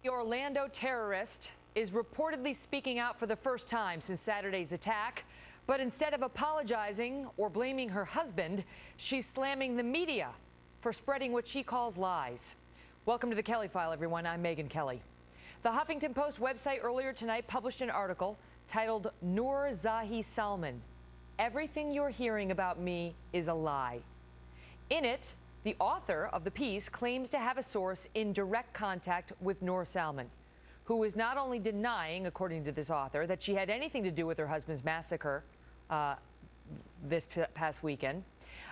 The Orlando terrorist is reportedly speaking out for the first time since Saturday's attack. But instead of apologizing or blaming her husband, she's slamming the media for spreading what she calls lies. Welcome to the Kelly File, everyone. I'm Megyn Kelly. The Huffington Post website earlier tonight published an article titled Noor Zahi Salman, Everything You're Hearing About Me is a Lie. In it, the author of the piece claims to have a source in direct contact with Noor Salman, who is not only denying, according to this author, that she had anything to do with her husband's massacre this past weekend,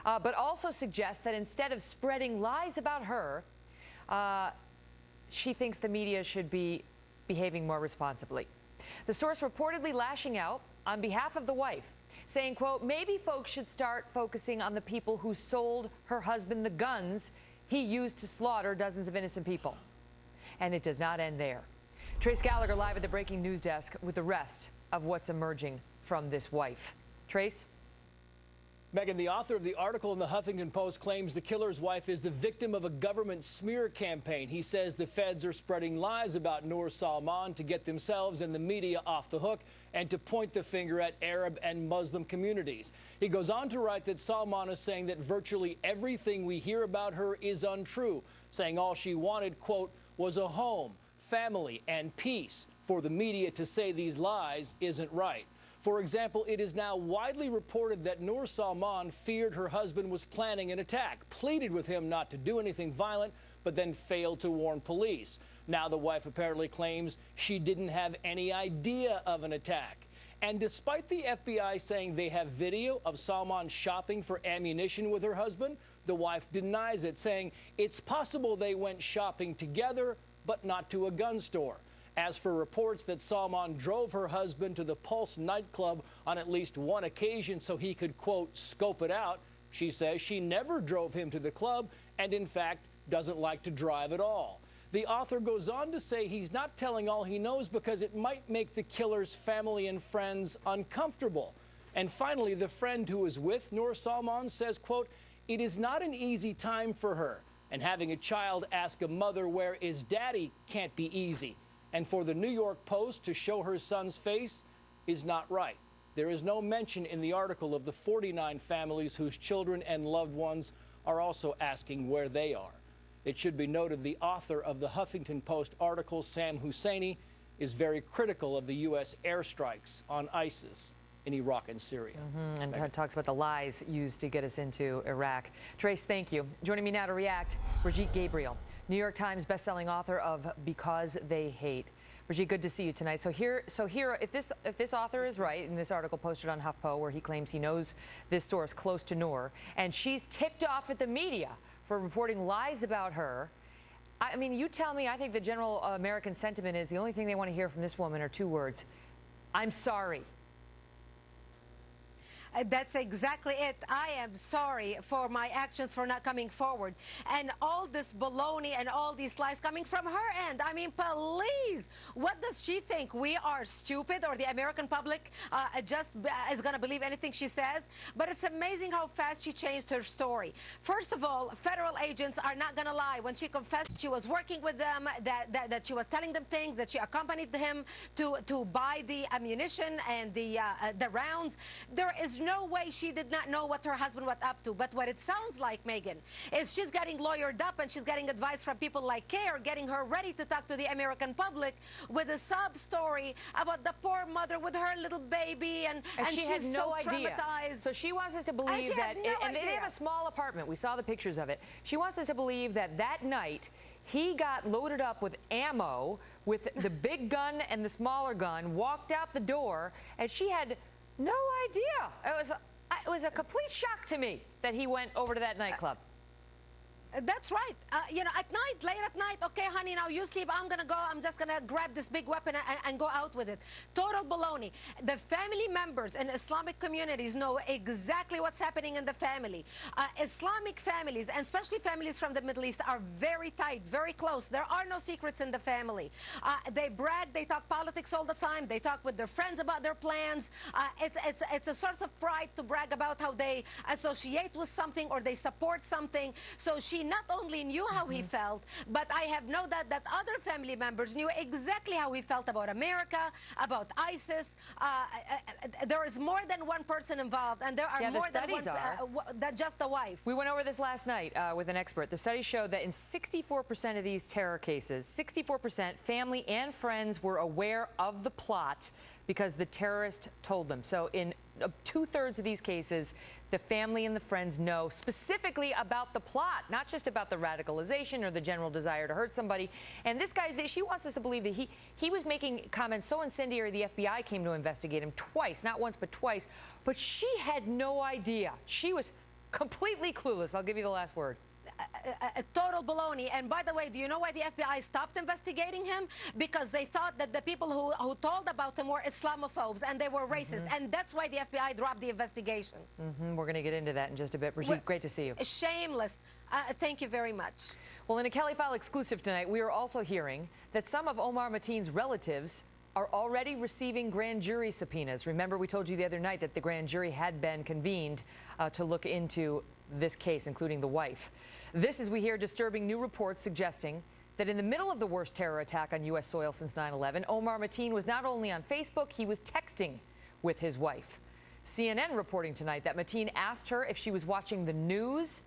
but also suggests that instead of spreading lies about her, she thinks the media should be behaving more responsibly. The source reportedly lashing out on behalf of the wife, saying, quote, maybe folks should start focusing on the people who sold her husband the guns he used to slaughter dozens of innocent people. And it does not end there. Trace Gallagher live at the breaking news desk with the rest of what's emerging from this wife. Trace? Megyn, the author of the article in the Huffington Post claims the killer's wife is the victim of a government smear campaign. He says the feds are spreading lies about Noor Salman to get themselves and the media off the hook and to point the finger at Arab and Muslim communities. He goes on to write that Salman is saying that virtually everything we hear about her is untrue, saying all she wanted, quote, was a home, family, and peace. For the media to say these lies isn't right. For example, it is now widely reported that Noor Salman feared her husband was planning an attack, pleaded with him not to do anything violent, but then failed to warn police. Now the wife apparently claims she didn't have any idea of an attack. And despite the FBI saying they have video of Salman shopping for ammunition with her husband, the wife denies it, saying it's possible they went shopping together, but not to a gun store. As for reports that Salman drove her husband to the Pulse nightclub on at least one occasion so he could, quote, scope it out, she says she never drove him to the club and, in fact, doesn't like to drive at all. The author goes on to say he's not telling all he knows because it might make the killer's family and friends uncomfortable. And finally, the friend who is with Noor Salman says, quote, it is not an easy time for her, and having a child ask a mother where is daddy can't be easy. And for the New York Post to show her son's face is not right. There is no mention in the article of the 49 families whose children and loved ones are also asking where they are. It should be noted the author of the Huffington Post article, Sam Husseini, is very critical of the U.S. airstrikes on ISIS in Iraq and Syria. And talks about the lies used to get us into Iraq. Trace, thank you. Joining me now to react, Brigitte Gabriel, New York Times bestselling author of Because They Hate. Brigitte, good to see you tonight. So here, if this author is right in this article posted on HuffPo, where he claims he knows this source close to Noor, and she's ticked off at the media for reporting lies about her, I mean, you tell me. I think the general American sentiment is the only thing they want to hear from this woman are two words: I'm sorry. That's exactly it. I am sorry for my actions for not coming forward. And all this baloney and all these lies coming from her end. I mean, please, what does she think? We are stupid, or the American public just is going to believe anything she says? But it's amazing how fast she changed her story. First of all, federal agents are not going to lie. When she confessed she was working with them, that she was telling them things, that she accompanied him to buy the ammunition and the rounds, there is no way she did not know what her husband was up to. But what it sounds like, Megyn, is she's getting lawyered up and she's getting advice from people like CARE, getting her ready to talk to the American public with a sob story about the poor mother with her little baby, and she she's has no so idea. traumatized. So she wants us to believe that, and they have a small apartment. We saw the pictures of it. She wants us to believe that that night he got loaded up with ammo, with the big gun and the smaller gun, walked out the door, and she had no idea. It was a complete shock to me that he went over to that nightclub. That's right. You know, at night, late at night, okay, honey, now you sleep. I'm going to go. I'm just going to grab this big weapon and go out with it. Total baloney. The family members in Islamic communities know exactly what's happening in the family. Islamic families, and especially families from the Middle East, are very tight, very close. There are no secrets in the family. They brag. They talk politics all the time. They talk with their friends about their plans. It's a source of pride to brag about how they associate with something or they support something. So she he not only knew how he felt, but I have no doubt that other family members knew exactly how he felt about America, about ISIS. There is more than one person involved, and there are more than one than just the wife. We went over this last night with an expert. The studies showed that in 64% of these terror cases, 64% family and friends were aware of the plot because the terrorist told them. So in 2/3 of these cases, the family and the friends know specifically about the plot, not just about the radicalization or the general desire to hurt somebody. And this guy, she wants us to believe that he was making comments so incendiary the FBI came to investigate him twice, not once but twice. But she had no idea. She was completely clueless. I'll give you the last word. A total baloney. And by the way, do you know why the FBI stopped investigating him? Because they thought that the people who told about him were Islamophobes and they were racist. And that's why the FBI dropped the investigation. We're going to get into that in just a bit. Brigitte, great to see you. Shameless. Thank you very much. Well, in a Kelly File exclusive tonight, we are also hearing that some of Omar Mateen's relatives are already receiving grand jury subpoenas. Remember, we told you the other night that the grand jury had been convened to look into this case, including the wife. This, as we hear disturbing new reports suggesting that in the middle of the worst terror attack on U.S. soil since 9/11, Omar Mateen was not only on Facebook, he was texting with his wife. CNN reporting tonight that Mateen asked her if she was watching the news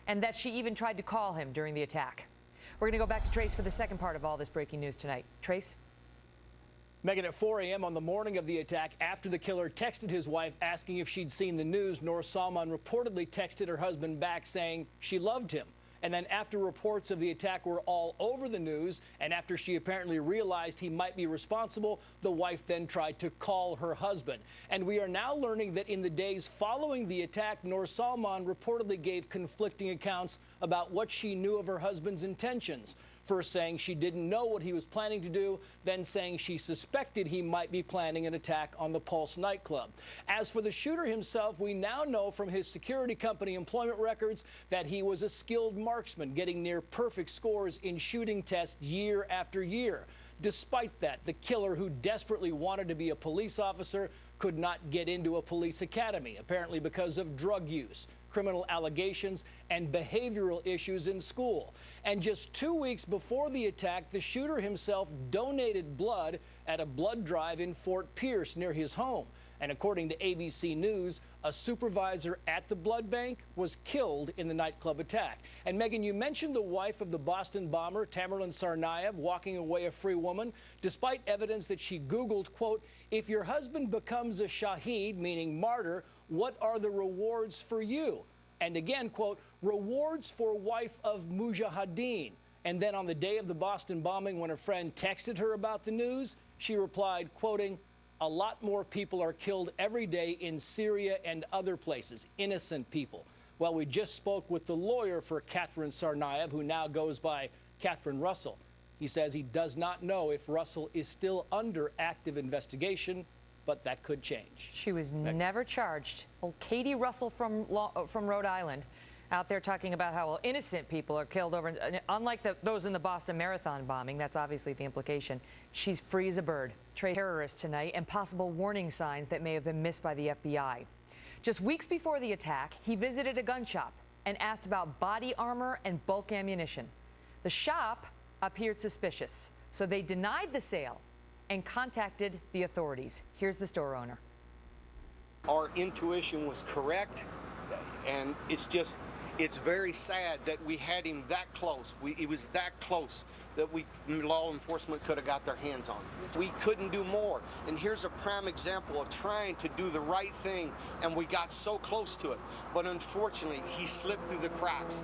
and that she even tried to call him during the attack. We're going to go back to Trace for the second part of all this breaking news tonight. Trace? Megan, at 4 a.m. on the morning of the attack, after the killer texted his wife asking if she'd seen the news, Noor Salman reportedly texted her husband back saying she loved him. And then after reports of the attack were all over the news, and after she apparently realized he might be responsible, the wife then tried to call her husband. And we are now learning that in the days following the attack, Noor Salman reportedly gave conflicting accounts about what she knew of her husband's intentions. First saying she didn't know what he was planning to do, then saying she suspected he might be planning an attack on the Pulse nightclub. As for the shooter himself, we now know from his security company employment records that he was a skilled marksman, getting near perfect scores in shooting tests year after year. Despite that, the killer, who desperately wanted to be a police officer, could not get into a police academy, apparently because of drug use, criminal allegations, and behavioral issues in school. And just 2 weeks before the attack, the shooter himself donated blood at a blood drive in Fort Pierce near his home. And according to ABC News, a supervisor at the blood bank was killed in the nightclub attack. And Megan, you mentioned the wife of the Boston bomber, Tamerlan Tsarnaev, walking away a free woman, despite evidence that she Googled, quote, "If your husband becomes a shaheed, meaning martyr, what are the rewards for you?" And again, quote, "rewards for wife of mujahideen." And then on the day of the Boston bombing, when a friend texted her about the news, she replied, quoting, "A lot more people are killed every day in Syria and other places, innocent people." Well, we just spoke with the lawyer for Catherine Tsarnaev, who now goes by Catherine Russell. He says he does not know if Russell is still under active investigation, but that could change. She was never charged. Well, Katie Russell from Rhode Island out there talking about how innocent people are killed over, unlike those in the Boston Marathon bombing. That's obviously the implication. She's free as a bird. Terrorists tonight and possible warning signs that may have been missed by the FBI. Just weeks before the attack, he visited a gun shop and asked about body armor and bulk ammunition. The shop appeared suspicious, so they denied the sale and contacted the authorities. Here's the store owner. Our intuition was correct, and it's very sad that we had him that close. He was that close that law enforcement could have got their hands on. We couldn't do more. And here's a prime example of trying to do the right thing, and we got so close to it. But unfortunately, he slipped through the cracks.